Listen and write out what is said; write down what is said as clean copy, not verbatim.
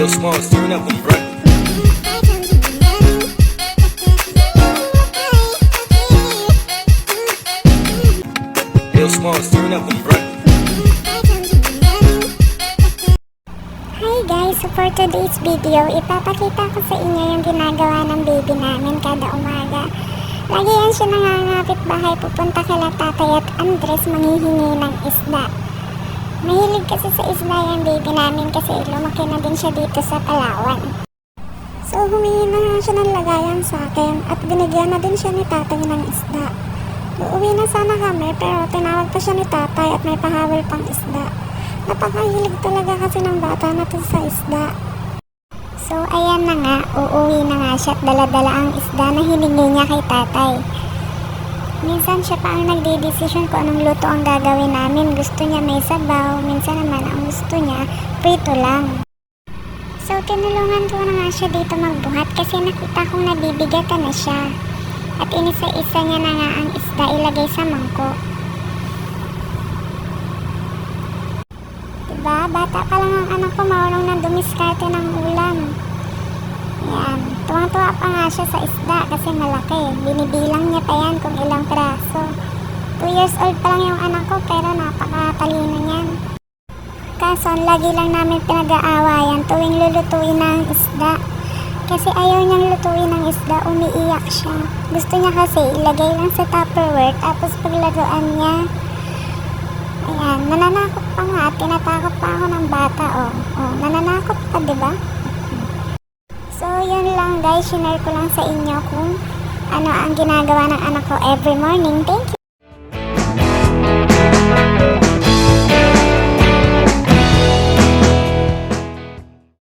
Real small, stirring up them breakfast. Real small, stirring up them breakfast. Hi guys! So for today's video, ipapakita ko sa inyo yung ginagawa ng baby namin kada umaga. Lagi yan siya nangangapit bahay pupunta kala Tatay at Andres manghihingi ng isda. Mahilig kasi sa isda yung baby namin kasi lumaki na din siya dito sa Palawan. So humingi na nga siya ng lagayan sa akin at binigyan na din siya ni Tatay ng isda. Uuwi na sana kami pero tinawag pa siya ni Tatay at may pahawal pang isda. Napakahilig talaga kasi ng bata na to sa isda. So ayan na nga, uuwi na nga siya at dala-dala ang isda na hiningi niya kay Tatay. Minsan siya pa ang nagdidesisyon kung anong luto ang gagawin namin. Gusto niya may sabaw, minsan naman ang gusto niya prito lang. So tinulungan ko na nga siya dito magbuhat kasi nakita kong nabibigatan na siya. At inisa-isa niya na nga ang isda ilagay sa mangkok. Diba? Bata pa lang ang anak ko, marunong na dumiskarte ng ulam. Yan. Tuwang-tuwa pa nga siya sa isda kasi malaki. Binibilang niya pa yan kung ilang piraso. 2 years old pa lang yung anak ko pero napakatalino niyan. Kaso lagi lang namin pinag-aawayan tuwing lulutuin na ang isda. Kasi ayaw niyang lutuin ng isda, umiiyak siya. Gusto niya kasi ilagay lang sa Tupperware tapos paglaruan niya. Ayan, nananakot pa nga, tinatakot pa ako ng bata, nananakot pa, diba? So, yun lang guys, share ko lang sa inyo kung ano ang ginagawa ng anak ko every morning. Thank you!